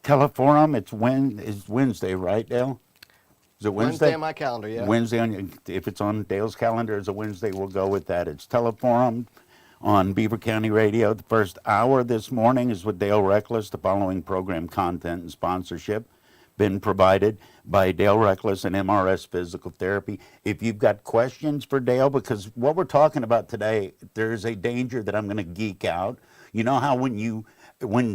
Teleforum, it's Wednesday, right, Dale? Is it Wednesday? Wednesday on my calendar, yeah. Wednesday, if it's on Dale's calendar as a Wednesday, we'll go with that. It's Teleforum on Beaver County Radio. The first hour this morning is with Dale Reckless. The following program content and sponsorship been provided by Dale Reckless and MRS Physical Therapy. If you've got questions for Dale, because what we're talking about today, there's a danger that I'm going to geek out. You know how when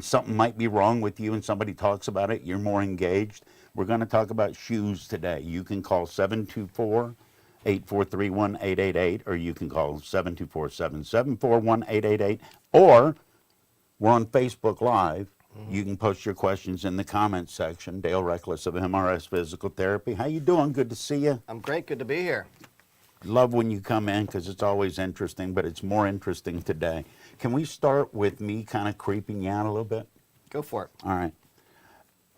something might be wrong with you and somebody talks about it, you're more engaged? We're going to talk about shoes today. You can call 724-843-1888, or you can call 724-774-1888, or we're on Facebook Live. You can post your questions in the comments section. Dale Reckless of MRS Physical Therapy. How you doing? Good to see you. I'm great. Good to be here. Love when you come in because it's always interesting, but it's more interesting today. Can we start with me kind of creeping you out a little bit? Go for it. All right.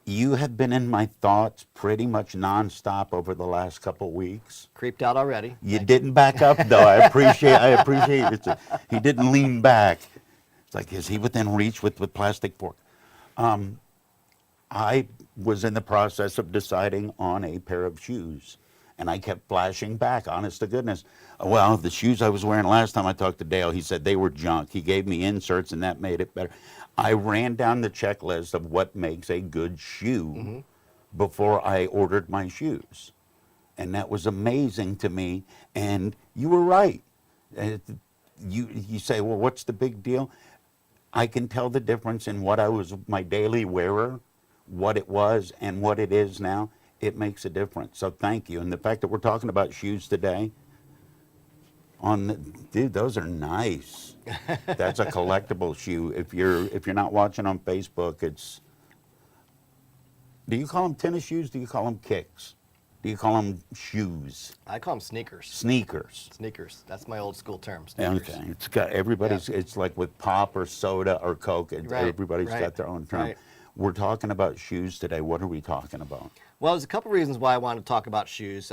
You have been in my thoughts pretty much nonstop over the last couple weeks. Creeped out already. You didn't back up, though. I appreciate it. He didn't lean back. It's like, is he within reach with plastic fork? I was in the process of deciding on a pair of shoes, and I kept flashing back, honest to goodness. Well, the shoes I was wearing last time I talked to Dale, he said they were junk. He gave me inserts, and that made it better. I ran down the checklist of what makes a good shoe before I ordered my shoes. And that was amazing to me. And you were right. You say, well, what's the big deal? I can tell the difference in what I was, my daily wearer, what it was, and what it is now. It makes a difference. So thank you. And the fact that we're talking about shoes today, dude, those are nice. That's a collectible shoe. If you're not watching on Facebook, it's. Do you call them tennis shoes? Do you call them kicks? Do you call them shoes? I call them sneakers. Sneakers. Sneakers. That's my old school term. Sneakers. Okay. It's got everybody's. Yeah. It's like with pop or soda or Coke. Right. Everybody's got their own term. Right. We're talking about shoes today. What are we talking about? Well, there's a couple reasons why I wanted to talk about shoes.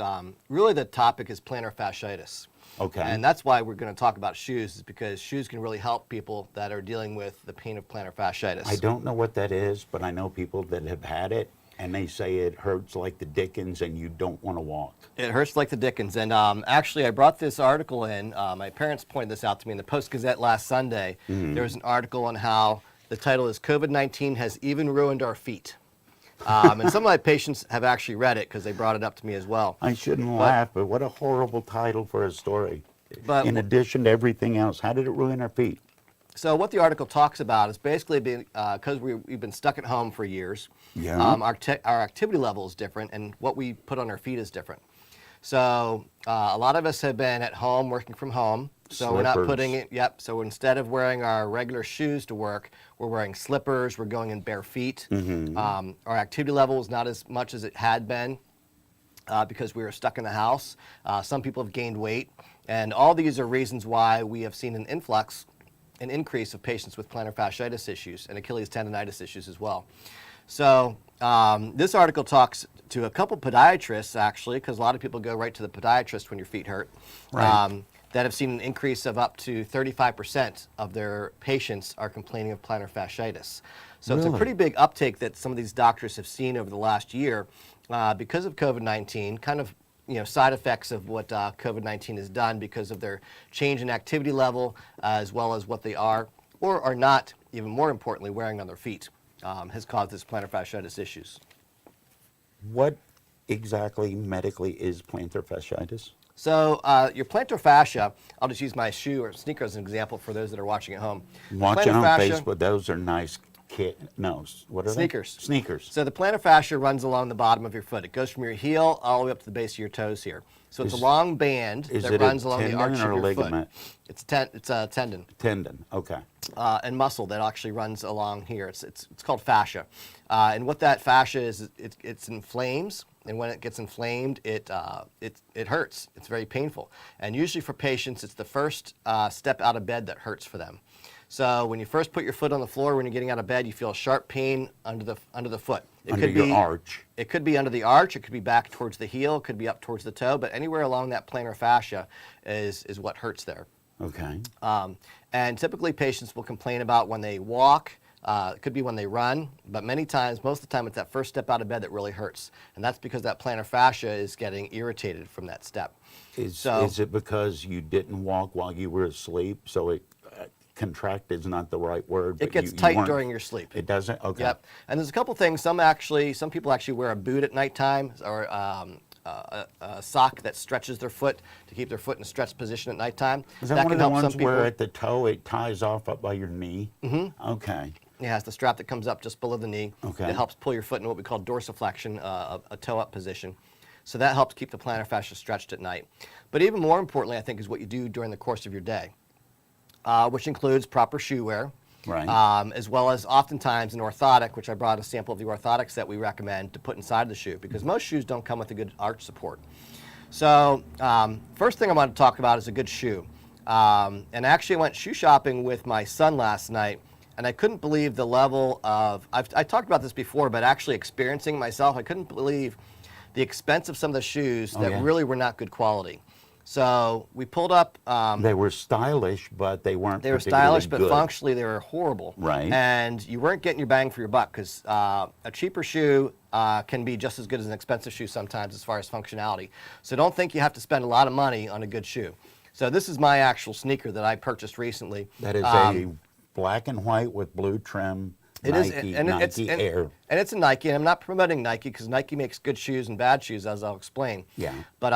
Really, the topic is plantar fasciitis. Okay. And that's why we're going to talk about shoes, is because shoes can really help people that are dealing with the pain of plantar fasciitis. I don't know what that is, but I know people that have had it, and they say it hurts like the dickens and you don't want to walk. It hurts like the dickens. And actually, I brought this article in. My parents pointed this out to me in the Post-Gazette last Sunday. There was an article on how the title is COVID-19 has even ruined our feet. And some of my patients have actually read it because they brought it up to me as well. I shouldn't laugh, but what a horrible title for a story. But in addition to everything else, how did it ruin our feet? So what the article talks about is basically because we've been stuck at home for years, our activity level is different, and what we put on our feet is different. So a lot of us have been at home working from home. So we're not putting it, so instead of wearing our regular shoes to work, we're wearing slippers, we're going in bare feet. Our activity level is not as much as it had been because we were stuck in the house. Some people have gained weight, and all these are reasons why we have seen an increase of patients with plantar fasciitis issues and Achilles tendonitis issues as well. So this article talks to a couple podiatrists, actually, because a lot of people go right to the podiatrist when your feet hurt. Right. That have seen an increase of up to 35% of their patients are complaining of plantar fasciitis. So It's a pretty big uptake that some of these doctors have seen over the last year because of COVID-19, kind of side effects of what COVID-19 has done because of their change in activity level as well as what they are or are not, even more importantly, wearing on their feet has caused this plantar fasciitis issues. What exactly medically is plantar fasciitis? So your plantar fascia, I'll just use my shoe or sneaker as an example for those that are watching at home. Watching on Facebook, those are nice what are sneakers. They? Sneakers. So the plantar fascia runs along the bottom of your foot. It goes from your heel all the way up to the base of your toes here. So it's a long band that runs along the arch of your ligament? Foot. It's a tendon. Tendon, okay. And muscle that actually runs along here. It's called fascia. And what that fascia is, it inflames. And when it gets inflamed, it hurts. It's very painful. And usually for patients, it's the first step out of bed that hurts for them. So when you first put your foot on the floor, when you're getting out of bed, you feel a sharp pain under the foot. It could be your arch. It could be under the arch. It could be back towards the heel. It could be up towards the toe. But anywhere along that plantar fascia is what hurts there. Okay. And typically patients will complain about when they walk, It could be when they run, but many times, most of the time, it's that first step out of bed that really hurts. And that's because that plantar fascia is getting irritated from that step. Is it because you didn't walk while you were asleep? So it contract is not the right word. It gets tight during your sleep. It doesn't? Okay. Yep. And there's a couple things. Some people actually wear a boot at nighttime, or a sock that stretches their foot to keep their foot in a stretched position at nighttime. Is that one of the ones where at the toe it ties off up by your knee? Mm-hmm. Okay. Yeah, it's the strap that comes up just below the knee. Okay. It helps pull your foot in what we call dorsiflexion, a toe-up position. So that helps keep the plantar fascia stretched at night. But even more importantly, I think, is what you do during the course of your day, which includes proper shoe wear, right. as well as oftentimes an orthotic, which I brought a sample of the orthotics that we recommend to put inside the shoe, because most shoes don't come with a good arch support. So first thing I want to talk about is a good shoe. And actually I went shoe shopping with my son last night, and I couldn't believe the level of, I talked about this before, but actually experiencing it myself, I couldn't believe the expense of some of the shoes that really were not good quality. So we pulled up. They were stylish, but they weren't. They were stylish, but functionally they were horrible. Right. And you weren't getting your bang for your buck, because a cheaper shoe can be just as good as an expensive shoe sometimes as far as functionality. So don't think you have to spend a lot of money on a good shoe. So this is my actual sneaker that I purchased recently. That is a black and white with blue trim. It Nike, is, and Nike Air. And it's a Nike, and I'm not promoting Nike, because Nike makes good shoes and bad shoes, as I'll explain. Yeah. But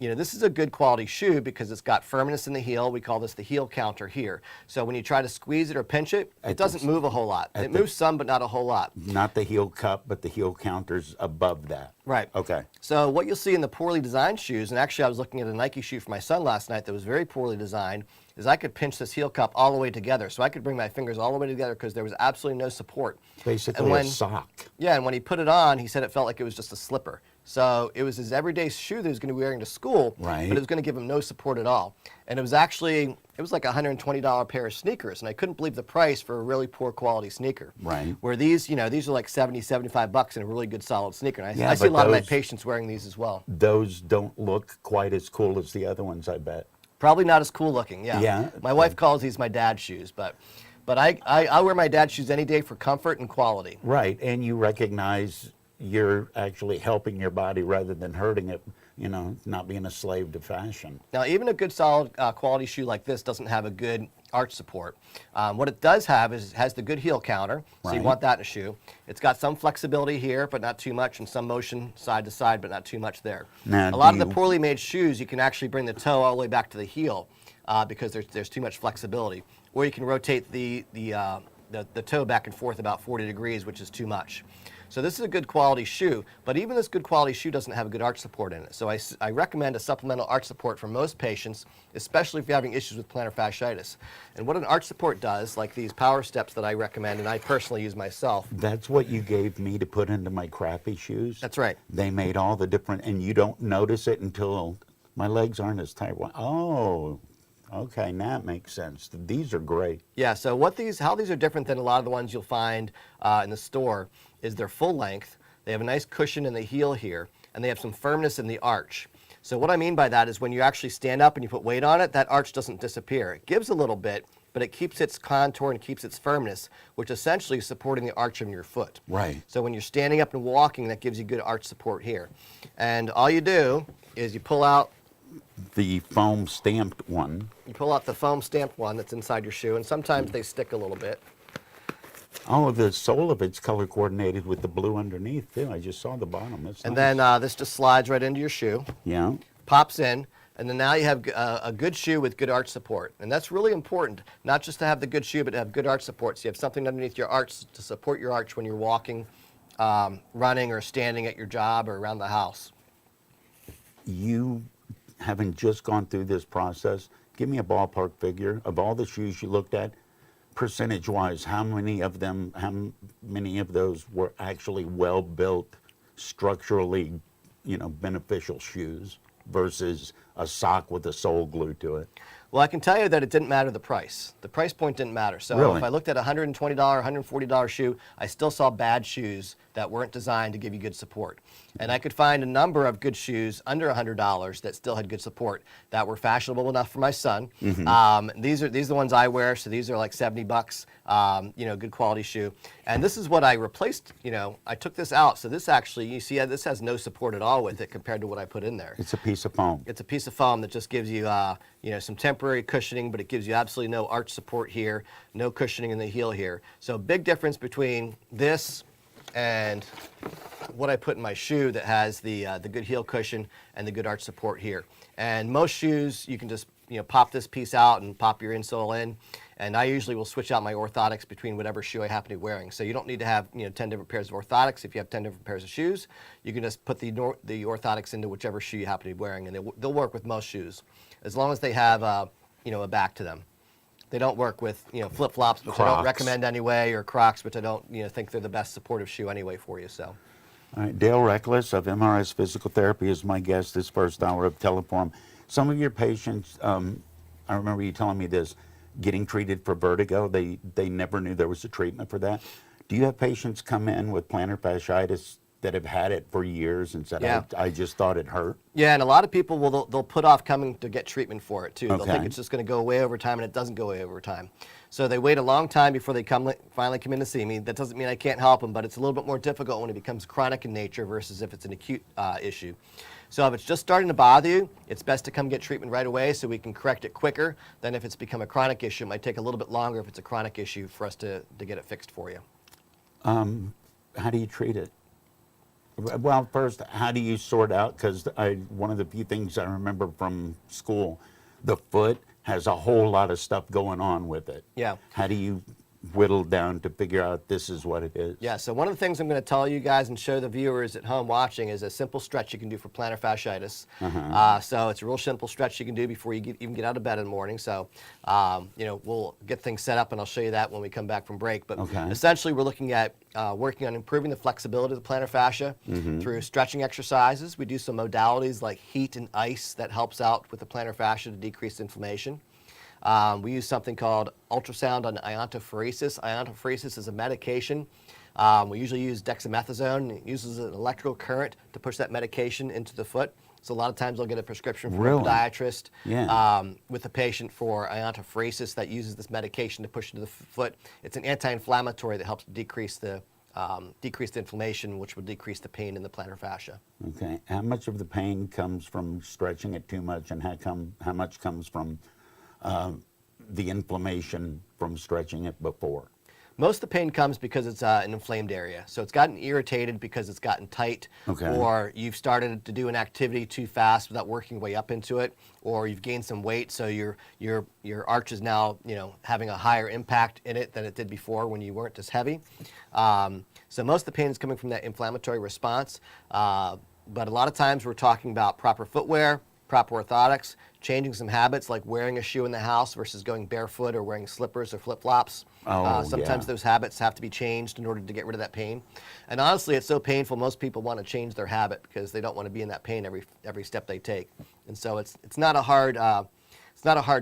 you know, this is a good quality shoe because it's got firmness in the heel. We call this the heel counter here. So when you try to squeeze it or pinch it, it doesn't move a whole lot. It moves some, but not a whole lot. Not the heel cup, but the heel counters above that. Right. Okay. So what you'll see in the poorly designed shoes, and actually I was looking at a Nike shoe for my son last night that was very poorly designed, is I could pinch this heel cup all the way together. So I could bring my fingers all the way together because there was absolutely no support. Basically a sock. Yeah, and when he put it on, he said it felt like it was just a slipper. So it was his everyday shoe that he was going to be wearing to school, right. But it was going to give him no support at all. And it was like a $120 pair of sneakers, and I couldn't believe the price for a really poor quality sneaker. Right. Where these are like $70, $75 in a really good solid sneaker. And I see a lot of my patients wearing these as well. Those don't look quite as cool as the other ones, I bet. Probably not as cool looking, yeah. Yeah. My wife calls these my dad's shoes, but I wear my dad's shoes any day for comfort and quality. Right, and you recognize you're actually helping your body rather than hurting it, you know, not being a slave to fashion. Now, even a good solid quality shoe like this doesn't have a good arch support. What it does have is it has the good heel counter, so you want that in a shoe. It's got some flexibility here, but not too much, and some motion side to side, but not too much there. Now, a lot of the poorly made shoes, you can actually bring the toe all the way back to the heel because there's too much flexibility. Or you can rotate the toe back and forth about 40 degrees, which is too much. So this is a good quality shoe, but even this good quality shoe doesn't have a good arch support in it. So I recommend a supplemental arch support for most patients, especially if you're having issues with plantar fasciitis. And what an arch support does, like these power steps that I recommend and I personally use myself. That's what you gave me to put into my crappy shoes? That's right. They made all the different, and you don't notice it until my legs aren't as tight. Oh, okay, now it makes sense. These are great. Yeah, so how these are different than a lot of the ones you'll find in the store is they're full length, they have a nice cushion in the heel here, and they have some firmness in the arch. So what I mean by that is when you actually stand up and you put weight on it, that arch doesn't disappear. It gives a little bit, but it keeps its contour and keeps its firmness, which essentially is supporting the arch of your foot. Right. So when you're standing up and walking, that gives you good arch support here. And all you do is you pull out the foam stamped one. You pull out the foam stamped one that's inside your shoe, and sometimes they stick a little bit. Oh, the sole of it's color coordinated with the blue underneath too. I just saw the bottom. That's and nice. then this just slides right into your shoe. Yeah. Pops in, and then now you have a good shoe with good arch support. And that's really important, not just to have the good shoe, but to have good arch support. So you have something underneath your arch to support your arch when you're walking, running, or standing at your job or around the house. You, having just gone through this process, give me a ballpark figure of all the shoes you looked at, percentage-wise, how many of those were actually well-built, structurally, beneficial shoes versus a sock with a sole glued to it? Well, I can tell you that it didn't matter the price. The price point didn't matter. So Really? if I looked at a $120, $140 shoe, I still saw bad shoes that weren't designed to give you good support. And I could find a number of good shoes under $100 that still had good support that were fashionable enough for my son. These are the ones I wear, so these are like $70, good quality shoe. And this is what I replaced. I took this out, so this actually, you see, this has no support at all with it compared to what I put in there. It's a piece of foam. It's a piece of foam that just gives you, some temporary cushioning, but it gives you absolutely no arch support here, no cushioning in the heel here. So big difference between this and what I put in my shoe that has the good heel cushion and the good arch support here. And most shoes, you can just pop this piece out and pop your insole in. And I usually will switch out my orthotics between whatever shoe I happen to be wearing. So you don't need to have 10 different pairs of orthotics. If you have 10 different pairs of shoes, you can just put the orthotics into whichever shoe you happen to be wearing, and they'll work with most shoes, as long as they have a back to them. They don't work with flip-flops, which I don't recommend anyway, or Crocs, which I don't think they're the best supportive shoe anyway for you. So. All right, Dale Reckless of MRS Physical Therapy is my guest this first hour of Teleforum. Some of your patients, I remember you telling me this, getting treated for vertigo, they never knew there was a treatment for that. Do you have patients come in with plantar fasciitis that have had it for years and said, Yeah. I just thought it hurt? Yeah, and a lot of people they'll put off coming to get treatment for it too. They'll Okay. think it's just going to go away over time, and it doesn't go away over time. So they wait a long time before they finally come in to see me. That doesn't mean I can't help them, but it's a little bit more difficult when it becomes chronic in nature versus if it's an acute issue. So if it's just starting to bother you, it's best to come get treatment right away so we can correct it quicker than if it's become a chronic issue. It might take a little bit longer if it's a chronic issue for us to get it fixed for you. How do you treat it? Well, first, how do you sort out? Because one of the few things I remember from school, the foot has a whole lot of stuff going on with it. Yeah. How do you whittle down to figure out this is what it is? Yeah, so one of the things I'm going to tell you guys and show the viewers at home watching is a simple stretch you can do for plantar fasciitis. So it's a real simple stretch you can do before you even get out of bed in the morning. So, we'll get things set up, and I'll show you that when we come back from break. But essentially, we're looking at working on improving the flexibility of the plantar fascia through stretching exercises. We do some modalities like heat and ice that helps out with the plantar fascia to decrease inflammation. We use something called ultrasound on iontophoresis. Iontophoresis is a medication. We usually use dexamethasone. It uses an electrical current to push that medication into the foot. So a lot of times I'll get a prescription from a podiatrist with a patient for iontophoresis that uses this medication to push into the foot. It's an anti-inflammatory that helps decrease the inflammation, which will decrease the pain in the plantar fascia. Okay. How much of the pain comes from stretching it too much, and how much comes from the inflammation from stretching it before? Most of the pain comes because it's an inflamed area. So it's gotten irritated because it's gotten tight, or you've started to do an activity too fast without working way up into it, or you've gained some weight, so your arch is now having a higher impact in it than it did before when you weren't as heavy. So most of the pain is coming from that inflammatory response, but a lot of times we're talking about proper footwear, proper orthotics, changing some habits like wearing a shoe in the house versus going barefoot or wearing slippers or flip-flops. Sometimes those habits have to be changed in order to get rid of that pain. And honestly, it's so painful, most people want to change their habit because they don't want to be in that pain every step they take. And so it's not a hard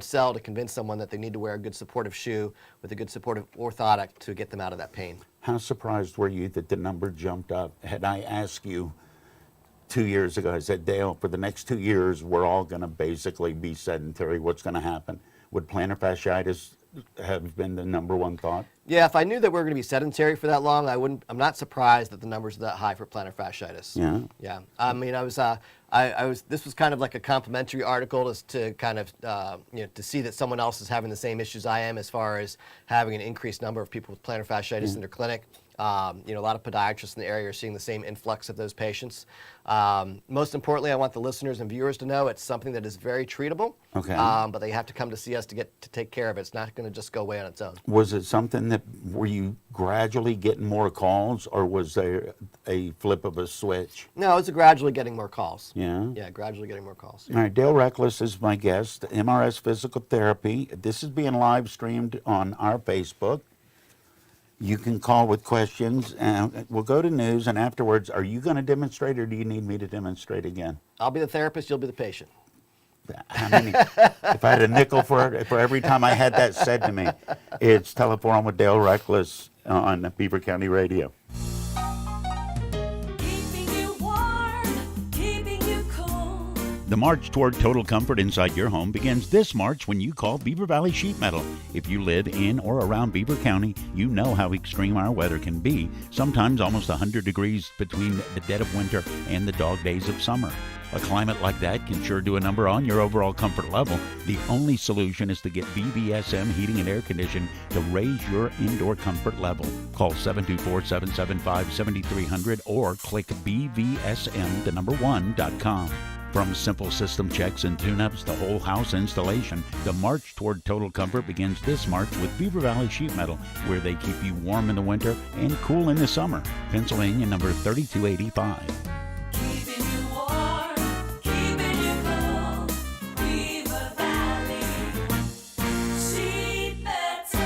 sell to convince someone that they need to wear a good supportive shoe with a good supportive orthotic to get them out of that pain. How surprised were you that the number jumped up? Had I asked you 2 years ago, I said, Dale, for the next 2 years, we're all going to basically be sedentary. What's going to happen? Would plantar fasciitis have been the number one thought? Yeah, if I knew that we were going to be sedentary for that long, I'm not surprised that the numbers are that high for plantar fasciitis. Yeah. Yeah. I mean, this was kind of like a complimentary article to kind of, to see that someone else is having the same issues I am as far as having an increased number of people with plantar fasciitis in their clinic. A lot of podiatrists in the area are seeing the same influx of those patients. Most importantly, I want the listeners and viewers to know it's something that is very treatable. Okay. But they have to come to see us to take care of it. It's not going to just go away on its own. Was it something that, were you gradually getting more calls, or was there a flip of a switch? No, it's gradually getting more calls. Yeah? Yeah, gradually getting more calls. All right, Dale Reckless is my guest, MRS Physical Therapy. This is being live streamed on our Facebook. You can call with questions, and we'll go to news, and afterwards, are you going to demonstrate, or do you need me to demonstrate again? I'll be the therapist, you'll be the patient. How many? If I had a nickel for every time I had that said to me, it's Teleforum with Dale Reckless on Beaver County Radio. Keeping you warm, keeping you cool. The march toward total comfort inside your home begins this March when you call Beaver Valley Sheet Metal. If you live in or around Beaver County, you know how extreme our weather can be, sometimes almost 100 degrees between the dead of winter and the dog days of summer. A climate like that can sure do a number on your overall comfort level. The only solution is to get BVSM Heating and Air Conditioning to raise your indoor comfort level. Call 724-775-7300 or click bvsm1.com. From simple system checks and tune-ups to whole house installation, the march toward total comfort begins this March with Beaver Valley Sheet Metal, where they keep you warm in the winter and cool in the summer. Pennsylvania number 3285. Keeping you warm, keeping you cool. Beaver Valley Sheet Metal.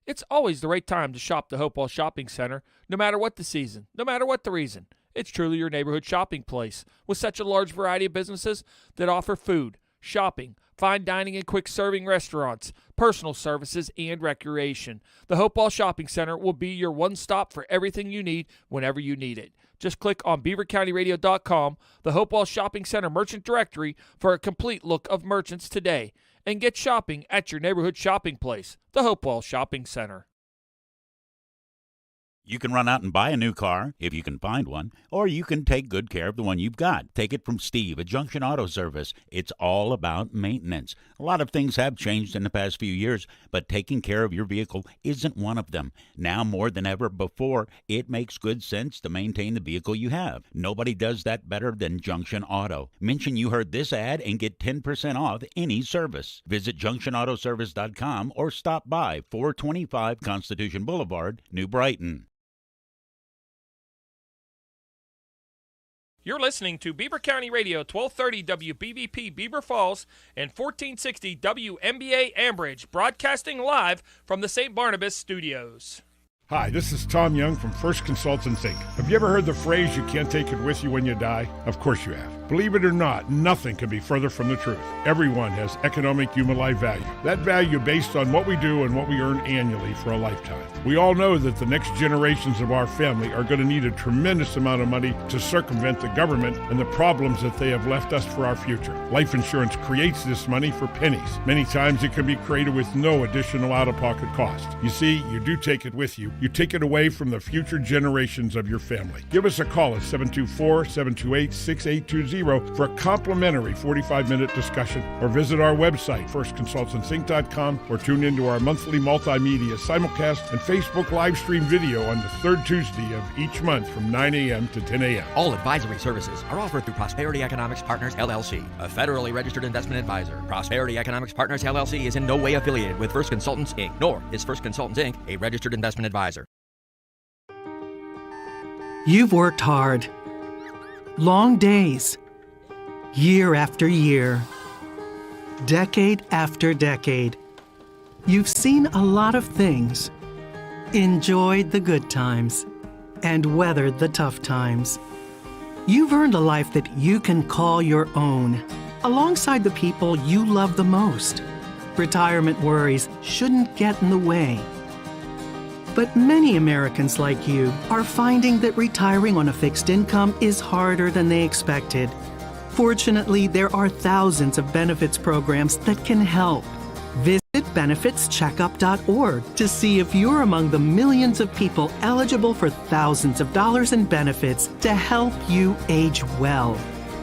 It's always the right time to shop the Hopewell Shopping Center, no matter what the season, no matter what the reason. It's truly your neighborhood shopping place with such a large variety of businesses that offer food, shopping, fine dining and quick serving restaurants, personal services, and recreation. The Hopewell Shopping Center will be your one stop for everything you need whenever you need it. Just click on beavercountyradio.com, the Hopewell Shopping Center merchant directory, for a complete look of merchants today, and get shopping at your neighborhood shopping place, the Hopewell Shopping Center. You can run out and buy a new car, if you can find one, or you can take good care of the one you've got. Take it from Steve at Junction Auto Service. It's all about maintenance. A lot of things have changed in the past few years, but taking care of your vehicle isn't one of them. Now more than ever before, it makes good sense to maintain the vehicle you have. Nobody does that better than Junction Auto. Mention you heard this ad and get 10% off any service. Visit junctionautoservice.com or stop by 425 Constitution Boulevard, New Brighton. You're listening to Beaver County Radio, 1230 WBVP Beaver Falls and 1460 WMBA Ambridge, broadcasting live from the St. Barnabas studios. Hi, this is Tom Young from First Consultants, Inc. Have you ever heard the phrase, you can't take it with you when you die? Of course you have. Believe it or not, nothing can be further from the truth. Everyone has economic human life value. That value based on what we do and what we earn annually for a lifetime. We all know that the next generations of our family are going to need a tremendous amount of money to circumvent the government and the problems that they have left us for our future. Life insurance creates this money for pennies. Many times it can be created with no additional out-of-pocket cost. You see, you do take it with you. You take it away from the future generations of your family. Give us a call at 724-728-6820 for a complimentary 45-minute discussion, or visit our website, firstconsultantsinc.com, or tune into our monthly multimedia simulcast and Facebook live stream video on the third Tuesday of each month from 9 a.m. to 10 a.m. All advisory services are offered through Prosperity Economics Partners, LLC, a federally registered investment advisor. Prosperity Economics Partners, LLC is in no way affiliated with First Consultants, Inc., nor is First Consultants, Inc. a registered investment advisor. You've worked hard. Long days. Year after year. Decade after decade. You've seen a lot of things. Enjoyed the good times. And weathered the tough times. You've earned a life that you can call your own, alongside the people you love the most. Retirement worries shouldn't get in the way. But many Americans like you are finding that retiring on a fixed income is harder than they expected. Fortunately, there are thousands of benefits programs that can help. Visit benefitscheckup.org to see if you're among the millions of people eligible for thousands of dollars in benefits to help you age well,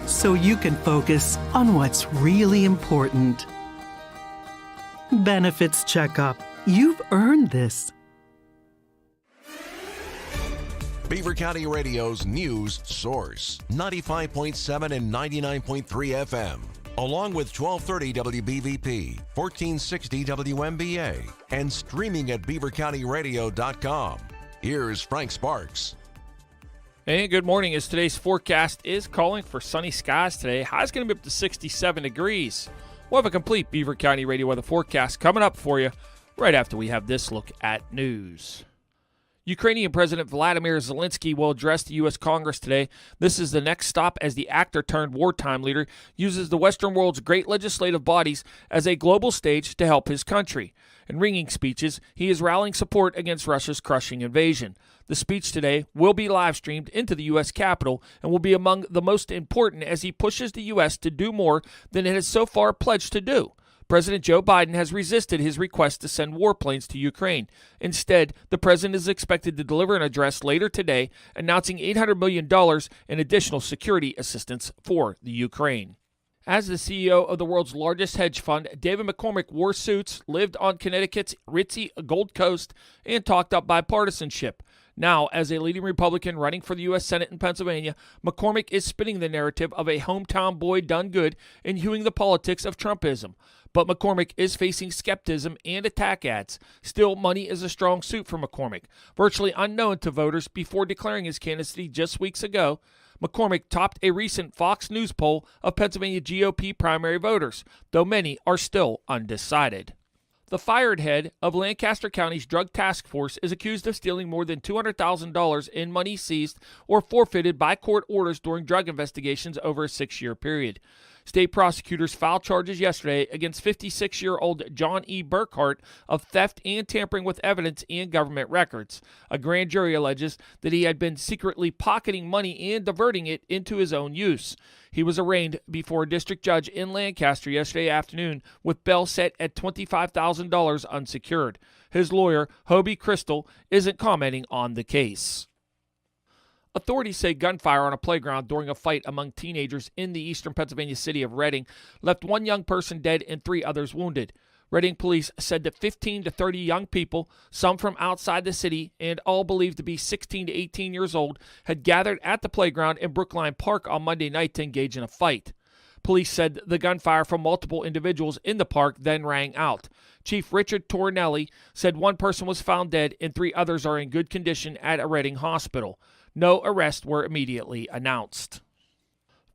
so you can focus on what's really important. Benefits Checkup. You've earned this. Beaver County Radio's news source, 95.7 and 99.3 FM, along with 1230 WBVP, 1460 WMBA, and streaming at beavercountyradio.com. Here's Frank Sparks. Hey, good morning. As today's forecast is calling for sunny skies today. High's going to be up to 67 degrees. We'll have a complete Beaver County Radio weather forecast coming up for you right after we have this look at news. Ukrainian President Vladimir Zelensky will address the U.S. Congress today. This is the next stop as the actor-turned-wartime leader uses the Western world's great legislative bodies as a global stage to help his country. In ringing speeches, he is rallying support against Russia's crushing invasion. The speech today will be live-streamed into the U.S. Capitol and will be among the most important as he pushes the U.S. to do more than it has so far pledged to do. President Joe Biden has resisted his request to send warplanes to Ukraine. Instead, the president is expected to deliver an address later today announcing $800 million in additional security assistance for the Ukraine. As the CEO of the world's largest hedge fund, David McCormick wore suits, lived on Connecticut's ritzy Gold Coast, and talked up bipartisanship. Now, as a leading Republican running for the U.S. Senate in Pennsylvania, McCormick is spinning the narrative of a hometown boy done good and hewing the politics of Trumpism. But McCormick is facing skepticism and attack ads. Still, money is a strong suit for McCormick. Virtually unknown to voters before declaring his candidacy just weeks ago, McCormick topped a recent Fox News poll of Pennsylvania GOP primary voters, though many are still undecided. The fired head of Lancaster County's Drug Task Force is accused of stealing more than $200,000 in money seized or forfeited by court orders during drug investigations over a 6-year period. State prosecutors filed charges yesterday against 56-year-old John E. Burkhart of theft and tampering with evidence and government records. A grand jury alleges that he had been secretly pocketing money and diverting it into his own use. He was arraigned before a district judge in Lancaster yesterday afternoon with bail set at $25,000 unsecured. His lawyer, Hobie Crystal, isn't commenting on the case. Authorities say gunfire on a playground during a fight among teenagers in the eastern Pennsylvania city of Reading left one young person dead and 3 others wounded. Reading police said that 15 to 30 young people, some from outside the city and all believed to be 16 to 18 years old, had gathered at the playground in Brookline Park on Monday night to engage in a fight. Police said the gunfire from multiple individuals in the park then rang out. Chief Richard Tornelli said one person was found dead and 3 others are in good condition at a Reading hospital. No arrests were immediately announced.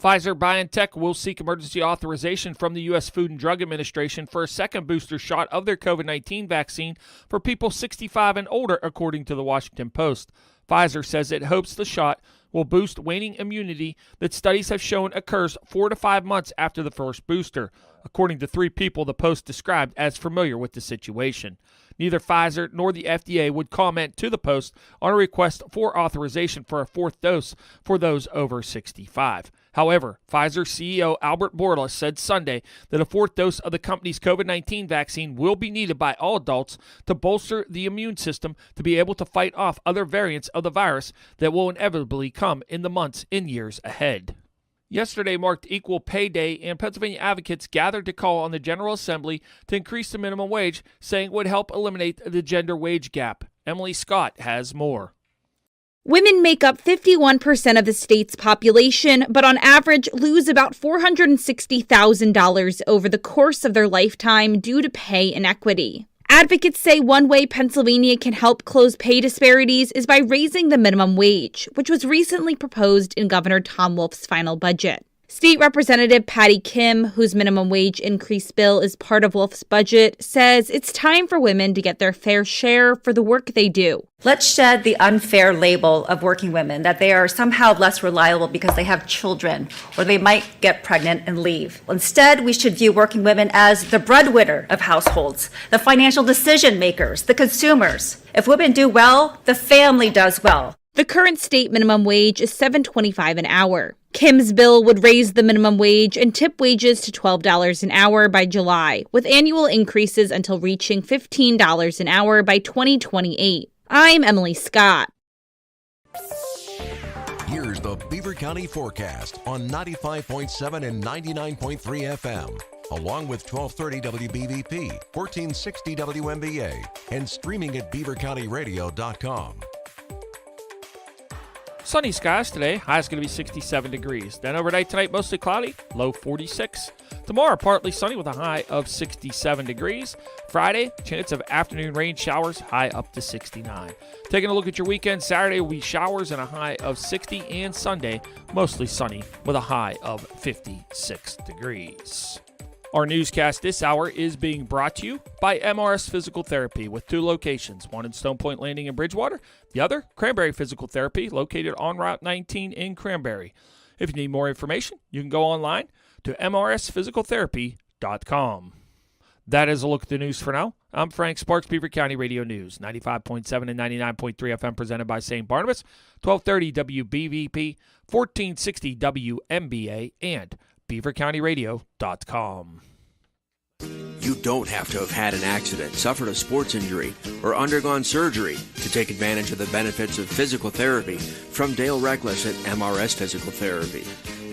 Pfizer-BioNTech will seek emergency authorization from the U.S. Food and Drug Administration for a second booster shot of their COVID-19 vaccine for people 65 and older, according to the Washington Post. Pfizer says it hopes the shot will boost waning immunity that studies have shown occurs 4 to 5 months after the first booster, according to 3 people the Post described as familiar with the situation. Neither Pfizer nor the FDA would comment to the Post on a request for authorization for a 4th dose for those over 65. However, Pfizer CEO Albert Bourla said Sunday that a 4th dose of the company's COVID-19 vaccine will be needed by all adults to bolster the immune system to be able to fight off other variants of the virus that will inevitably come in the months and years ahead. Yesterday marked Equal Pay Day, and Pennsylvania advocates gathered to call on the General Assembly to increase the minimum wage, saying it would help eliminate the gender wage gap. Emily Scott has more. Women make up 51% of the state's population, but on average lose about $460,000 over the course of their lifetime due to pay inequity. Advocates say one way Pennsylvania can help close pay disparities is by raising the minimum wage, which was recently proposed in Governor Tom Wolf's final budget. State Representative Patty Kim, whose minimum wage increase bill is part of Wolf's budget, says it's time for women to get their fair share for the work they do. Let's shed the unfair label of working women, that they are somehow less reliable because they have children or they might get pregnant and leave. Instead, we should view working women as the breadwinner of households, the financial decision makers, the consumers. If women do well, the family does well. The current state minimum wage is $7.25 an hour. Kim's bill would raise the minimum wage and tip wages to $12 an hour by July, with annual increases until reaching $15 an hour by 2028. I'm Emily Scott. Here's the Beaver County forecast on 95.7 and 99.3 FM, along with 1230 WBVP, 1460 WMBA, and streaming at beavercountyradio.com. Sunny skies today. High is going to be 67 degrees. Then overnight tonight, mostly cloudy, low 46. Tomorrow, partly sunny with a high of 67 degrees. Friday, chance of afternoon rain showers, high up to 69. Taking a look at your weekend, Saturday will be showers and a high of 60, and Sunday, mostly sunny with a high of 56 degrees. Our newscast this hour is being brought to you by MRS Physical Therapy with 2 locations, one in Stone Point Landing in Bridgewater, the other, Cranberry Physical Therapy, located on Route 19 in Cranberry. If you need more information, you can go online to mrsphysicaltherapy.com. That is a look at the news for now. I'm Frank Sparks, Beaver County Radio News, 95.7 and 99.3 FM, presented by St. Barnabas, 1230 WBVP, 1460 WMBA, and beavercountyradio.com. You don't have to have had an accident, suffered a sports injury, or undergone surgery to take advantage of the benefits of physical therapy from Dale Reckless at MRS Physical Therapy.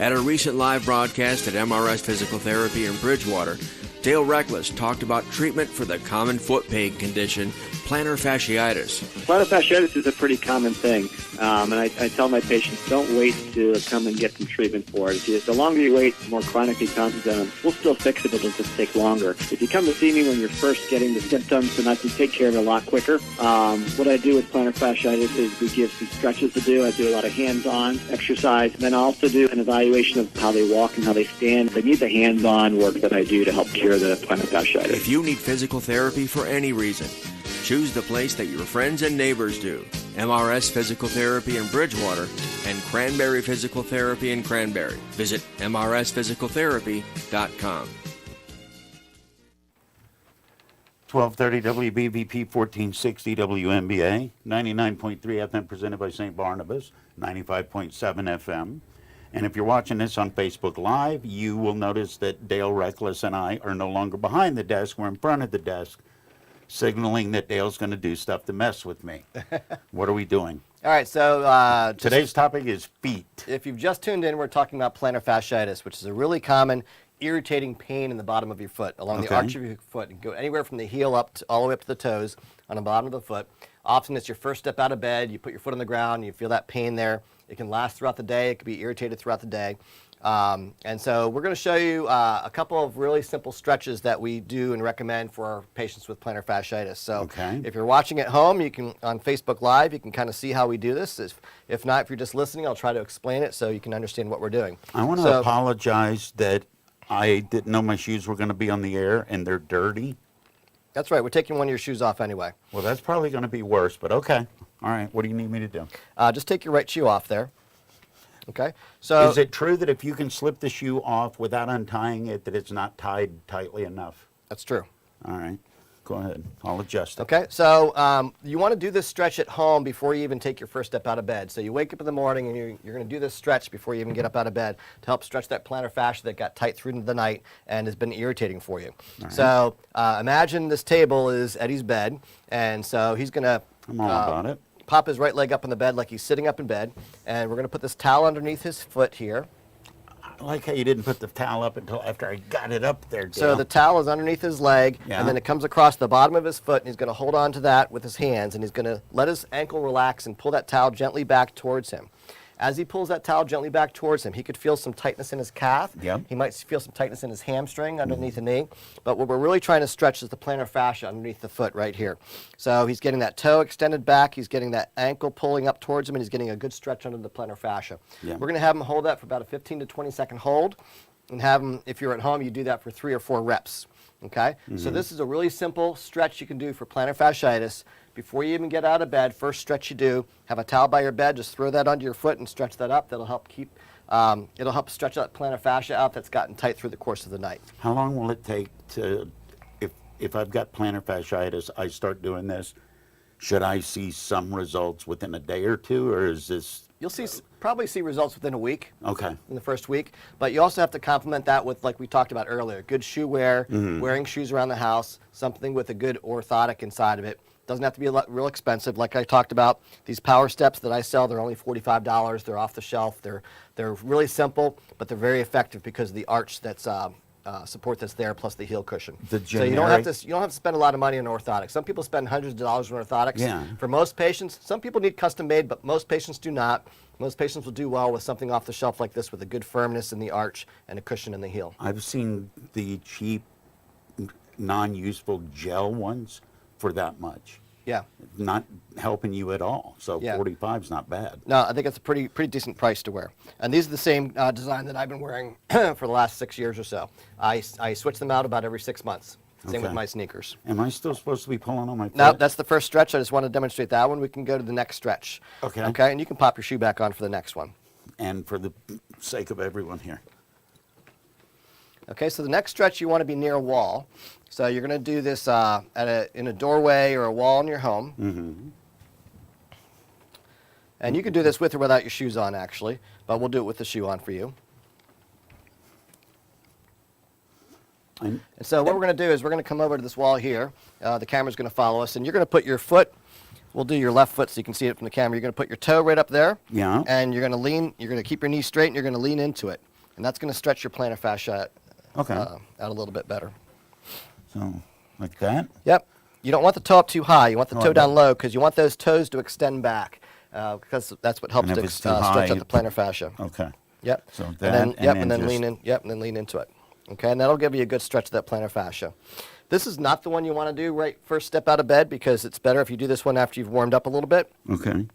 At a recent live broadcast at MRS Physical Therapy in Bridgewater, Dale Reckless talked about treatment for the common foot pain condition, plantar fasciitis. Plantar fasciitis is a pretty common thing, and I tell my patients, don't wait to come and get some treatment for it. The longer you wait, the more chronic it becomes. We'll still fix it, but it'll just take longer. If you come to see me when you're first getting the symptoms, then I can take care of it a lot quicker. What I do with plantar fasciitis is we give some stretches to do. I do a lot of hands-on exercise, and then I also do an evaluation of how they walk and how they stand. They need the hands-on work that I do to help cure the plantar fasciitis. If you need physical therapy for any reason, choose the place that your friends and neighbors do. MRS Physical Therapy in Bridgewater and Cranberry Physical Therapy in Cranberry. Visit mrsphysicaltherapy.com. 1230 WBVP 1460 WMBA, 99.3 FM, presented by St. Barnabas, 95.7 FM. And if you're watching this on Facebook Live, you will notice that Dale Reckless and I are no longer behind the desk. We're in front of the desk, signaling that Dale's going to do stuff to mess with me. What are we doing? All right, so today's topic is feet. If you've just tuned in, we're talking about plantar fasciitis, which is a really common irritating pain in the bottom of your foot, along the arch of your foot. It can go anywhere from the heel up to, all the way up to the toes on the bottom of the foot. Often it's your first step out of bed, you put your foot on the ground, you feel that pain there. It can last throughout the day, it can be irritated throughout the day. And so we're going to show you a couple of really simple stretches that we do and recommend for our patients with plantar fasciitis. So if you're watching at home, you can, on Facebook Live, you can kind of see how we do this. If not, if you're just listening, I'll try to explain it so you can understand what we're doing. I want to apologize that I didn't know my shoes were going to be on the air and they're dirty. That's right. We're taking one of your shoes off anyway. Well, that's probably going to be worse, but okay. All right. What do you need me to do? Just take your right shoe off there. Okay. So is it true that if you can slip the shoe off without untying it, that it's not tied tightly enough? That's true. All right. Go ahead. I'll adjust it. Okay. So you want to do this stretch at home before you even take your first step out of bed. So you wake up in the morning and you're going to do this stretch before you even get up out of bed to help stretch that plantar fascia that got tight through the night and has been irritating for you. Right. So imagine this table is Eddie's bed, and so he's going to I'm all about it. Pop his right leg up in the bed like he's sitting up in bed, and we're going to put this towel underneath his foot here. I like how you didn't put the towel up until after I got it up there, Dale. So the towel is underneath his leg, and then it comes across the bottom of his foot, and he's going to hold on to that with his hands, and he's going to let his ankle relax and pull that towel gently back towards him. As he pulls that towel gently back towards him, he could feel some tightness in his calf. Yep. He might feel some tightness in his hamstring underneath the knee. But what we're really trying to stretch is the plantar fascia underneath the foot right here. So he's getting that toe extended back. He's getting that ankle pulling up towards him, and he's getting a good stretch under the plantar fascia. We're going to have him hold that for about a 15 to 20 second hold, and have him, if you're at home, you do that for 3 or 4 reps. Okay? So this is a really simple stretch you can do for plantar fasciitis. Before you even get out of bed, first stretch you do, have a towel by your bed, just throw that under your foot and stretch that up. That'll help keep, it'll help stretch that plantar fascia out that's gotten tight through the course of the night. How long will it take to, if I've got plantar fasciitis, I start doing this, should I see some results within a day or two, or is this? You'll probably see results within a week. Okay. In the first week. But you also have to complement that with, like we talked about earlier, good shoe wear, wearing shoes around the house, something with a good orthotic inside of it. Doesn't have to be real expensive. Like I talked about, these power steps that I sell, they're only $45. They're off the shelf. They're really simple, but they're very effective because of the arch that's support that's there, plus the heel cushion. So you don't have to spend a lot of money on orthotics. Some people spend hundreds of dollars on orthotics. Yeah. For most patients, some people need custom made, but most patients do not. Most patients will do well with something off the shelf like this with a good firmness in the arch and a cushion in the heel. I've seen the cheap, non-useful gel ones for that much. Yeah. not helping you at all. So Yeah. 45 is not bad. No, I think it's a pretty decent price to wear. And these are the same design that I've been wearing for the last 6 years or so. I switch them out about every 6 months. Same with Okay. my sneakers. Am I still supposed to be pulling on my foot? No, that's the first stretch. I just want to demonstrate that one. We can go to the next stretch. Okay. Okay, and you can pop your shoe back on for the next one. And for the sake of everyone here. Okay, so the next stretch you want to be near a wall. So you're going to do this in a doorway or a wall in your home. Mm-hmm. And you can do this with or without your shoes on, actually, but we'll do it with the shoe on for you. And so what we're going to do is we're going to come over to this wall here. The camera's going to follow us, and you're going to put your foot. We'll do your left foot so you can see it from the camera. You're going to put your toe right up there. Yeah. And you're going to lean. You're going to keep your knee straight, and you're going to lean into it. And that's going to stretch your plantar fascia out a little bit better. So, like that? Yep. You don't want the toe up too high. You want the Oh, toe I down don't. low because you want those toes to extend back because that's what helps And to if it's stretch too high, out the plantar fascia. Okay. Yep. So and that, then, and yep, then and then just- lean in. Yep, and then lean into it. Okay, and that'll give you a good stretch of that plantar fascia. This is not the one you want to do right first step out of bed because it's better if you do this one after you've warmed up a little bit Okay.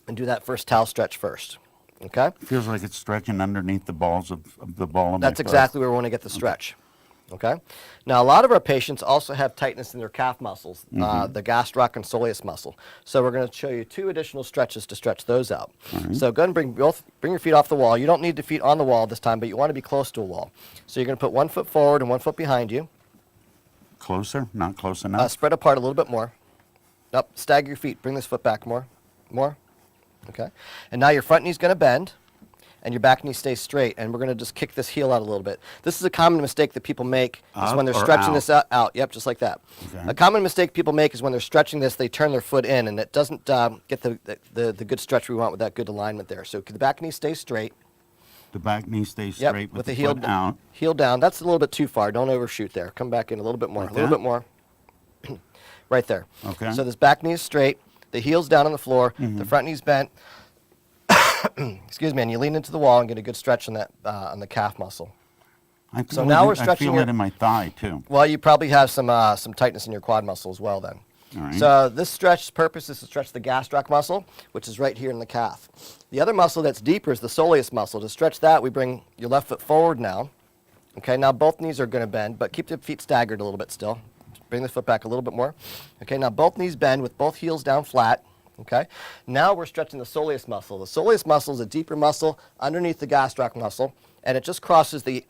and do that first towel stretch first. Okay? Feels like it's stretching underneath the balls of the ball of my That's foot. exactly where we want to get the stretch. Okay? Now, a lot of our patients also have tightness in their calf muscles, the gastroc and soleus muscle. So we're going to show you 2 additional stretches to stretch those out. So go ahead and bring your feet off the wall. You don't need the feet on the wall this time, but you want to be close to a wall. So you're going to put 1 foot forward and 1 foot behind you. Closer? Not close enough? Spread apart a little bit more. Up, stagger your feet. Bring this foot back more. More. Okay. And now your front knee's going to bend, and your back knee stays straight. And we're going to just kick this heel out a little bit. This is a common mistake that people make is Up when they're or stretching out? this out. Yep, just like that. Okay. A common mistake people make is when they're stretching this, they turn their foot in, and it doesn't get the good stretch we want with that good alignment there. So the back knee stays straight. The back knee stays Yep, straight with the heel foot out. Heel down. That's a little bit too far. Don't overshoot there. Come back in a little bit more. Like a little that? bit more. Right there. Okay. So this back knee is straight. The heel's down on the floor. The front knee's bent. Excuse me. And you lean into the wall and get a good stretch on that on the calf muscle. I feel So now we're I stretching feel your- it in my thigh, too. Well, you probably have some tightness in your quad muscle as well then. All right. So this stretch's purpose is to stretch the gastroc muscle, which is right here in the calf. The other muscle that's deeper is the soleus muscle. To stretch that, we bring your left foot forward now. Okay, now both knees are going to bend, but keep the feet staggered a little bit still. Bring the foot back a little bit more. Okay, now both knees bend with both heels down flat. Okay, now we're stretching the soleus muscle. The soleus muscle is a deeper muscle underneath the gastroc muscle, and it just crosses the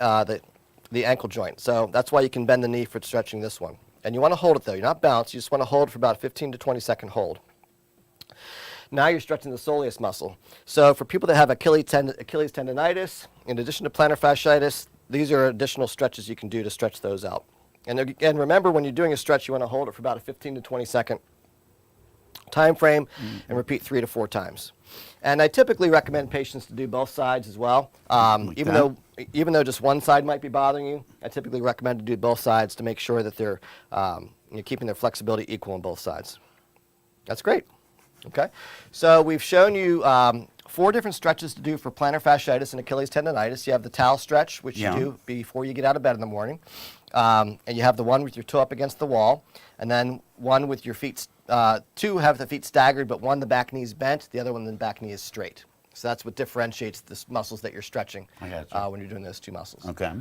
ankle joint. So that's why you can bend the knee for stretching this one. And you want to hold it though. You're not bounce. You just want to hold for about a 15 to 20 second hold. Now you're stretching the soleus muscle. So for people that have Achilles tendonitis, in addition to plantar fasciitis, these are additional stretches you can do to stretch those out. And again, remember when you're doing a stretch, you want to hold it for about a 15 to 20 second time frame and repeat 3 to 4 times. And I typically recommend patients to do both sides as well. Even though just one side might be bothering you, I typically recommend to do both sides to make sure that they're keeping their flexibility equal on both sides. That's great. Okay, so we've shown you 4 different stretches to do for plantar fasciitis and Achilles tendonitis. You have the towel stretch, which you do before you get out of bed in the morning. And you have the one with your toe up against the wall, and then one with your feet, 2 have the feet staggered, but one the back knee is bent, the other one the back knee is straight. So that's what differentiates the muscles that you're stretching when you're doing those 2 muscles. Okay.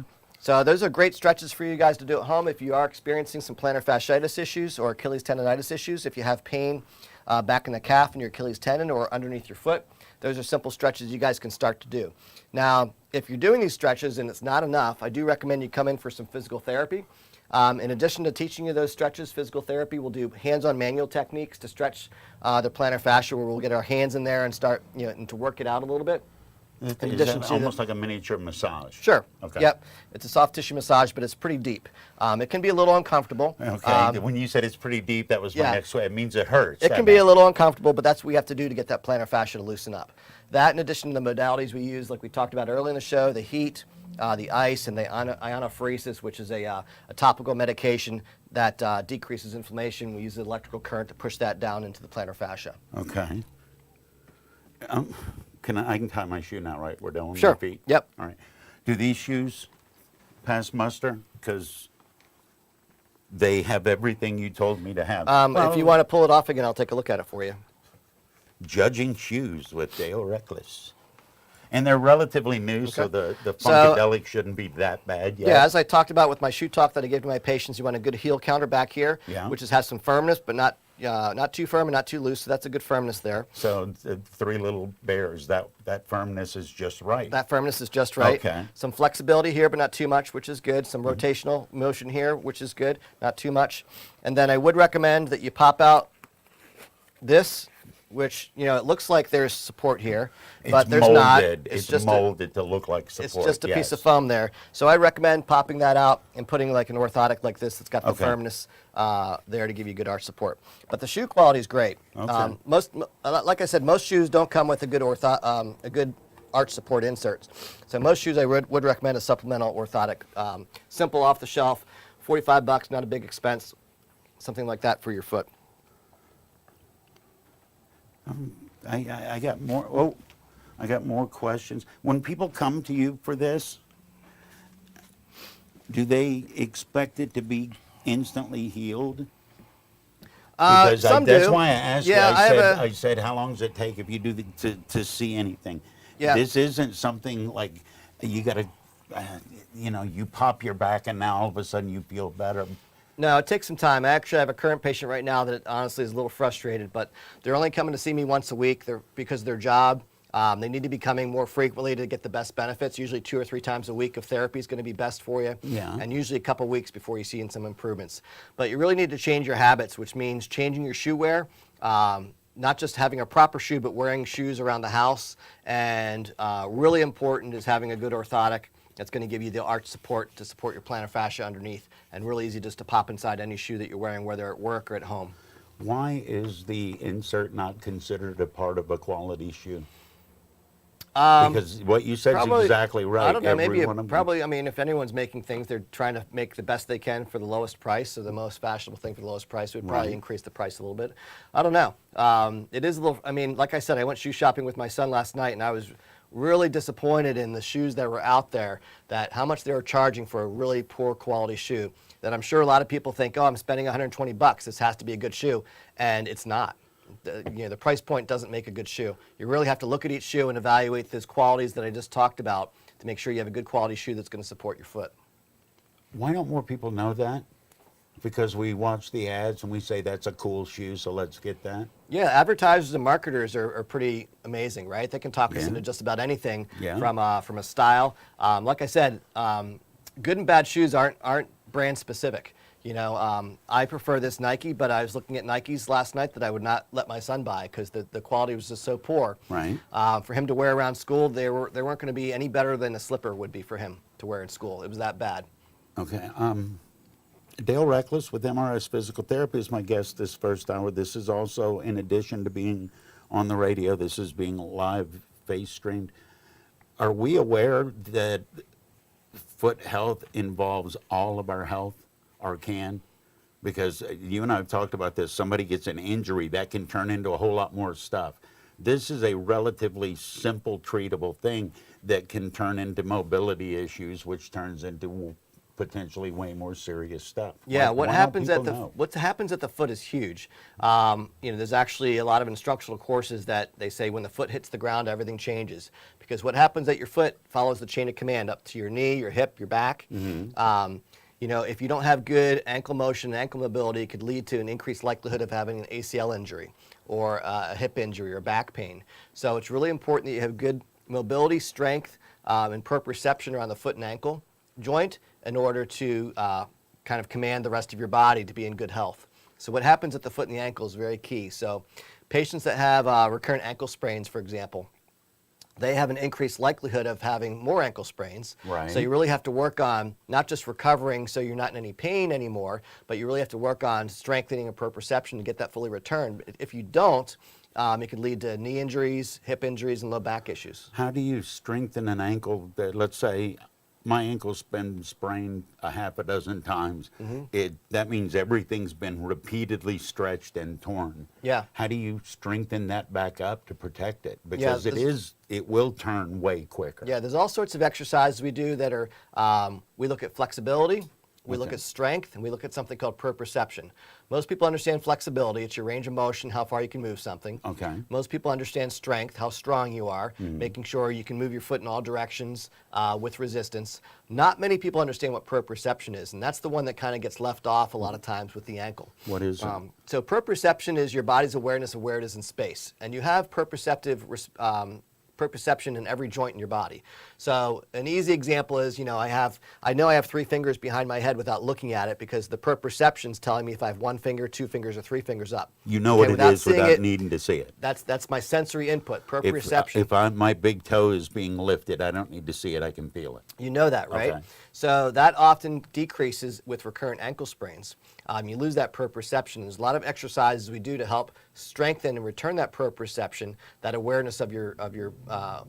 So those are great stretches for you guys to do at home if you are experiencing some plantar fasciitis issues or Achilles tendonitis issues. If you have pain back in the calf in your Achilles tendon or underneath your foot, those are simple stretches you guys can start to do. Now, if you're doing these stretches and it's not enough, I do recommend you come in for some physical therapy. In addition to teaching you those stretches, physical therapy will do hands-on manual techniques to stretch the plantar fascia, where we'll get our hands in there and start, and to work it out a little bit. Is that almost like a miniature massage? Sure. Okay. Yep. It's a soft tissue massage, but it's pretty deep. It can be a little uncomfortable. Okay. When you said it's pretty deep, that was my next way. It means it hurts. It can be a little uncomfortable, but that's what we have to do to get that plantar fascia to loosen up. That, in addition to the modalities we use, like we talked about earlier in the show, the heat, the ice, and the ionophoresis, which is a topical medication that decreases inflammation. We use the electrical current to push that down into the plantar fascia. Okay. I can tie my shoe now, right? We're done with Sure. my feet? Yep. All right. Do these shoes pass muster? Because They have everything you told me to have. If you want to pull it off again, I'll take a look at it for you. Judging shoes with Dale Reckless. And they're relatively new, so the Funkadelic shouldn't be that bad yet. Yeah, as I talked about with my shoe talk that I gave to my patients, you want a good heel counter back here, which has some firmness, but not too firm and not too loose, so that's a good firmness there. So the three little bears, that firmness is just right. That firmness is just right. Okay. Some flexibility here, but not too much, which is good. Some rotational motion here, which is good, not too much. And then I would recommend that you pop out this, which, it looks like there's support here, but there's not. It's just molded to look like support. It's just a piece of foam there. So I recommend popping that out and putting like an orthotic like this that's got the firmness there to give you good arch support. But the shoe quality is great. Okay. Like I said, most shoes don't come with a good arch support inserts. So most shoes I would recommend a supplemental orthotic, simple off the shelf, $45, not a big expense, something like that for your foot. I got more. Oh, I got more questions. When people come to you for this, do they expect it to be instantly healed? Because some that's do. why I asked you. I said, how long does it take if you do to see anything? Yeah. This isn't something like you got to, you pop your back and now all of a sudden you feel better. No, it takes some time. I actually have a current patient right now that honestly is a little frustrated, but they're only coming to see me once a week because of their job. They need to be coming more frequently to get the best benefits. Usually 2 or 3 times a week of therapy is going to be best for you. Yeah. And usually a couple weeks before you see some improvements. But you really need to change your habits, which means changing your shoe wear, not just having a proper shoe, but wearing shoes around the house. And really important is having a good orthotic that's going to give you the arch support to support your plantar fascia underneath, and really easy just to pop inside any shoe that you're wearing, whether at work or at home. Why is the insert not considered a part of a quality shoe? Because what you said is exactly right. I don't know, if anyone's making things, they're trying to make the best they can for the lowest price, so the most fashionable thing for the lowest price would probably increase the price a little bit. I don't know. It is a little, like I said, I went shoe shopping with my son last night, and I was really disappointed in the shoes that were out there, that how much they were charging for a really poor quality shoe, that I'm sure a lot of people think, oh, I'm spending $120, this has to be a good shoe, and it's not. The price point doesn't make a good shoe. You really have to look at each shoe and evaluate those qualities that I just talked about to make sure you have a good quality shoe that's going to support your foot. Why don't more people know that? Because we watch the ads and we say that's a cool shoe, so let's get that. Yeah, advertisers and marketers are pretty amazing, right? They can talk us into just about anything from a style. Like I said, good and bad shoes aren't brand specific. I prefer this Nike, but I was looking at Nikes last night that I would not let my son buy because the quality was just so poor. Right. For him to wear around school, they weren't going to be any better than a slipper would be for him to wear in school. It was that bad. Okay. Dale Reckless with MRS Physical Therapy is my guest this first hour. This is also, in addition to being on the radio, this is being live face streamed. Are we aware that foot health involves all of our health, or can? Because you and I have talked about this. Somebody gets an injury, that can turn into a whole lot more stuff. This is a relatively simple, treatable thing that can turn into mobility issues, which turns into potentially way more serious stuff. Yeah, what happens at the foot is huge. There's actually a lot of instructional courses that they say when the foot hits the ground, everything changes. Because what happens at your foot follows the chain of command up to your knee, your hip, your back. Mm-hmm. If you don't have good ankle motion and ankle mobility, it could lead to an increased likelihood of having an ACL injury or a hip injury or back pain. So it's really important that you have good mobility, strength, and proprioception around the foot and ankle joint in order to kind of command the rest of your body to be in good health. So what happens at the foot and the ankle is very key. So patients that have recurrent ankle sprains, for example, they have an increased likelihood of having more ankle sprains. Right. So you really have to work on not just recovering so you're not in any pain anymore, but you really have to work on strengthening a proprioception to get that fully returned. If you don't, it could lead to knee injuries, hip injuries, and low back issues. How do you strengthen an ankle that, let's say, my ankle's been sprained a half a dozen times. Mm-hmm. That means everything's been repeatedly stretched and torn. Yeah. How do you strengthen that back up to protect it? Because it will turn way quicker. Yeah, there's all sorts of exercises we do that are, we look at flexibility, We look Okay. at strength, and we look at something called proprioception. Most people understand flexibility. It's your range of motion, how far you can move something. Okay. Most people understand strength, how strong you are, making sure you can move your foot in all directions with resistance. Not many people understand what proprioception is, and that's the one that kind of gets left off a lot of times with the ankle. What is it? So proprioception is your body's awareness of where it is in space, and you have proprioception in every joint in your body. So an easy example is, I know I have 3 fingers behind my head without looking at it because the proprioception's telling me if I have 1 finger, 2 fingers, or 3 fingers up. You know what it is seeing without it, needing to see it. That's my sensory input, proprioception. If my big toe is being lifted, I don't need to see it. I can feel it. You know that, right? Okay. So that often decreases with recurrent ankle sprains. You lose that proprioception. There's a lot of exercises we do to help strengthen and return that proprioception, that awareness of your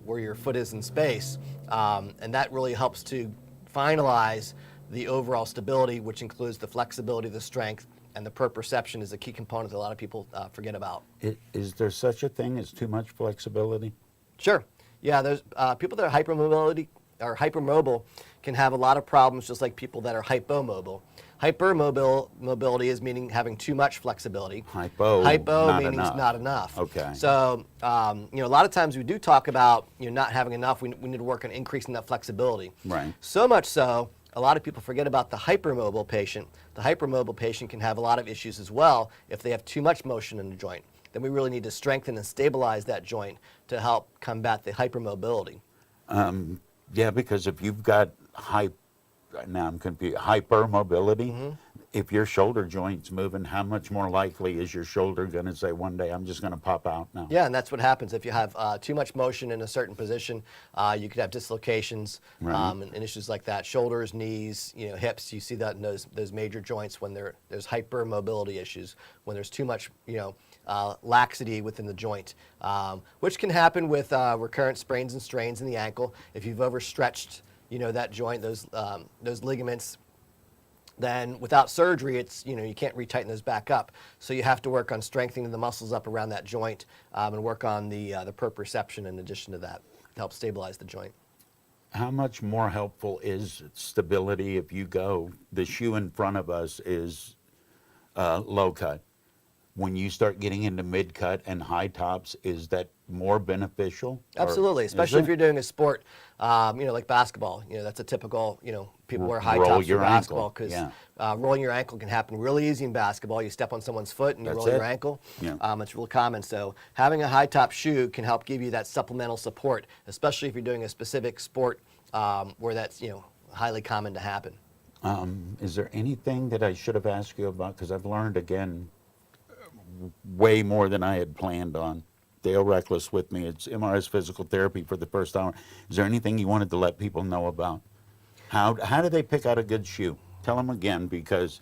where your foot is in space, and that really helps to finalize the overall stability, which includes the flexibility, the strength, and the proprioception is a key component that a lot of people forget about. Is there such a thing as too much flexibility? Sure. Yeah, there's people that are hypermobile can have a lot of problems, just like people that are hypomobile. Hypermobility is meaning having too much flexibility. Hypo meaning not enough. Okay. So, a lot of times we do talk about not having enough. We need to work on increasing that flexibility. Right. So much so, a lot of people forget about the hypermobile patient. The hypermobile patient can have a lot of issues as well if they have too much motion in the joint. Then we really need to strengthen and stabilize that joint to help combat the hypermobility. Yeah, because if you've got now I'm confused, hypermobility, if your shoulder joint's moving, how much more likely is your shoulder going to say one day, I'm just going to pop out now? Yeah, and that's what happens. If you have too much motion in a certain position, you could have dislocations and issues like that. Shoulders, knees, hips, you see that in those major joints when there's hypermobility issues, when there's too much, laxity within the joint, which can happen with recurrent sprains and strains in the ankle. If you've overstretched, that joint, those ligaments, then without surgery, it's you can't retighten those back up. So you have to work on strengthening the muscles up around that joint and work on the proprioception in addition to that to help stabilize the joint. How much more helpful is stability if you go, the shoe in front of us is low cut. When you start getting into mid cut and high tops, is that more beneficial? Absolutely, especially if you're doing a sport, like basketball. That's a typical, people wear high tops for basketball because rolling your ankle can happen really easy in basketball. You step on someone's foot and you roll your ankle. Yeah. It's real common. So having a high top shoe can help give you that supplemental support, especially if you're doing a specific sport where that's highly common to happen. Is there anything that I should have asked you about? Because I've learned again way more than I had planned on. Dale Reckless with me. It's MRS Physical Therapy for the first hour. Is there anything you wanted to let people know about? How do they pick out a good shoe? Tell them again, because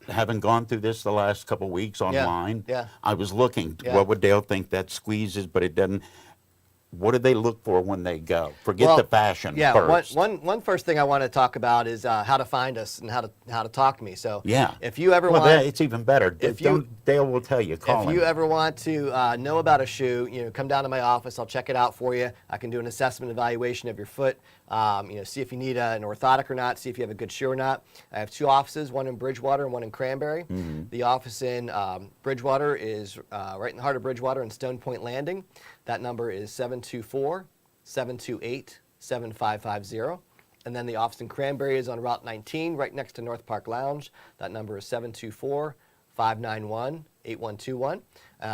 having gone through this the last couple weeks online, I was looking, what would Dale think that squeezes, but it doesn't. What do they look for when they go? Forget the fashion first. One first thing I want to talk about is how to find us and how to talk to me. So if you ever it's even better. Dale will tell you. Call him. If you ever want to know about a shoe, come down to my office. I'll check it out for you. I can do an assessment evaluation of your foot. See if you need an orthotic or not. See if you have a good shoe or not. I have 2 offices, one in Bridgewater and one in Cranberry. The office in Bridgewater is right in the heart of Bridgewater in Stone Point Landing. That number is 724-728-7550. And then the office in Cranberry is on Route 19, right next to North Park Lounge. That number is 724-591-8121.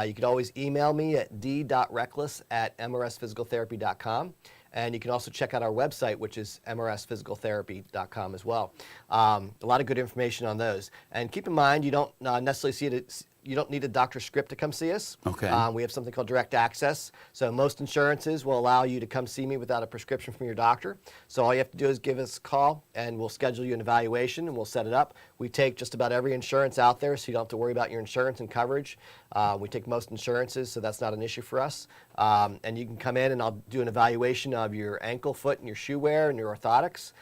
You could always email me at d.reckless@mrsphysicaltherapy.com. And you can also check out our website, which is mrsphysicaltherapy.com as well. A lot of good information on those. And keep in mind, you don't necessarily you don't need a doctor's script to come see us. Okay. We have something called direct access. So most insurances will allow you to come see me without a prescription from your doctor. So all you have to do is give us a call, and we'll schedule you an evaluation, and we'll set it up. We take just about every insurance out there, so you don't have to worry about your insurance and coverage. We take most insurances, so that's not an issue for us. And you can come in, and I'll do an evaluation of your ankle, foot, and your shoe wear, and your orthotics.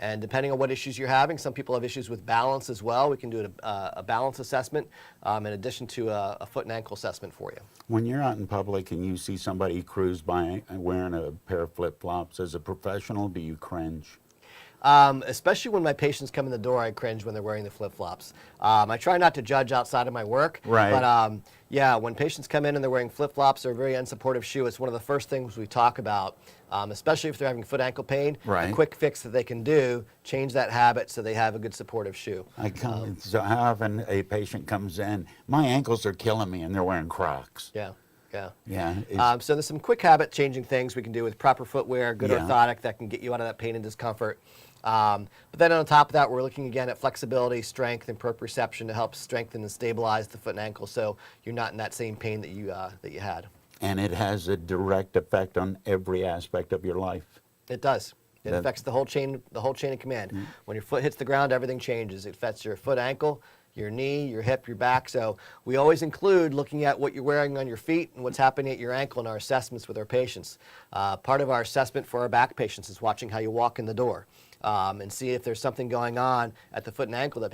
And depending on what issues you're having, some people have issues with balance as well. We can do a balance assessment in addition to a foot and ankle assessment for you. When you're out in public and you see somebody cruise by wearing a pair of flip-flops, as a professional, do you cringe? Especially when my patients come in the door, I cringe when they're wearing the flip-flops. I try not to judge outside of my work, Right. but yeah, when patients come in and they're wearing flip-flops or a very unsupportive shoe, it's one of the first things we talk about, especially if they're having foot ankle pain. Right. A quick fix that they can do, change that habit so they have a good supportive shoe. So how often a patient comes in, my ankles are killing me, and they're wearing Crocs. Yeah. Yeah. Yeah. So there's some quick habit changing things we can do with proper footwear, good Yeah. orthotic that can get you out of that pain and discomfort. But then on top of that, we're looking again at flexibility, strength, and proprioception to help strengthen and stabilize the foot and ankle so you're not in that same pain that you had. And it has a direct effect on every aspect of your life. It does. It affects the whole chain of command. Mm-hmm. When your foot hits the ground, everything changes. It affects your foot, ankle, your knee, your hip, your back. So we always include looking at what you're wearing on your feet and what's happening at your ankle in our assessments with our patients. Part of our assessment for our back patients is watching how you walk in the door and see if there's something going on at the foot and ankle that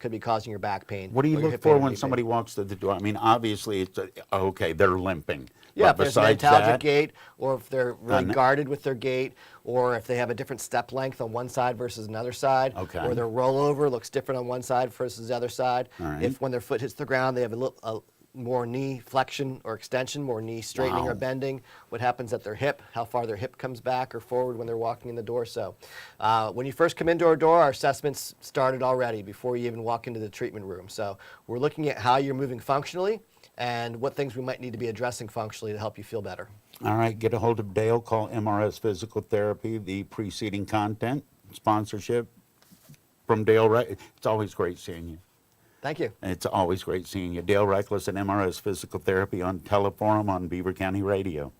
could be causing your back pain. What do you or your look hip for pain or when knee somebody pain. walks through the door? I mean, obviously, it's okay, they're limping. Yeah, But if there's an besides antalgic that, gait, or if they're really An- guarded with their gait, or if they have a different step length on one side versus another side, Okay. or their rollover looks different on one side versus the other side. All right. If when their foot hits the ground, they have a more knee flexion or extension, more knee straightening or Wow. bending, what happens at their hip, how far their hip comes back or forward when they're walking in the door. So when you first come into our door, our assessments started already before you even walk into the treatment room. So we're looking at how you're moving functionally and what things we might need to be addressing functionally to help you feel better. all right, get a hold of Dale, call MRS Physical Therapy, the preceding content, sponsorship from Dale. It's always great seeing you. Thank you. It's always great seeing you. Dale Reckless and MRS Physical Therapy on Teleforum on Beaver County Radio.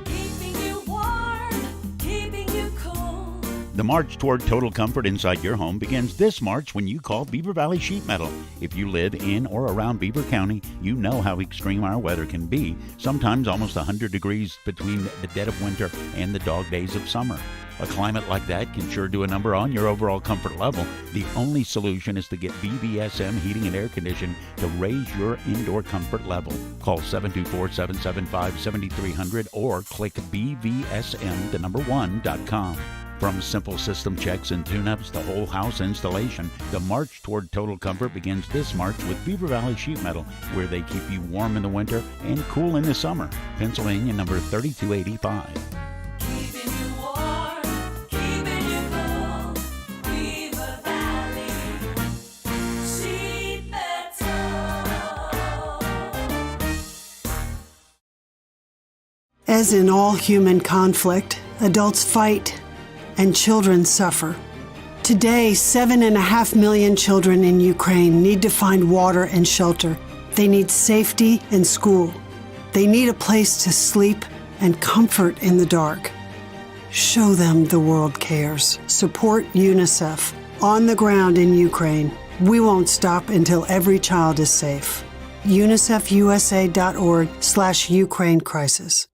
Keeping you warm, keeping you cool. The march toward total comfort inside your home begins this March when you call Beaver Valley Sheet Metal. If you live in or around Beaver County, you know how extreme our weather can be, sometimes almost 100 degrees between the dead of winter and the dog days of summer. A climate like that can sure do a number on your overall comfort level. The only solution is to get BVSM Heating and Air Conditioning to raise your indoor comfort level. Call 724-775-7300 or click bvsm1.com. From simple system checks and tune-ups to whole house installation, the march toward total comfort begins this March with Beaver Valley Sheet Metal, where they keep you warm in the winter and cool in the summer. Pennsylvania number 3285. Keeping you warm, keeping you cool. Beaver Valley Sheet Metal. As in all human conflict, adults fight and children suffer. Today, 7.5 million children in Ukraine need to find water and shelter. They need safety and school. They need a place to sleep and comfort in the dark. Show them the world cares. Support UNICEF. On the ground in Ukraine, we won't stop until every child is safe. UNICEFUSA.org/Ukraine crisis.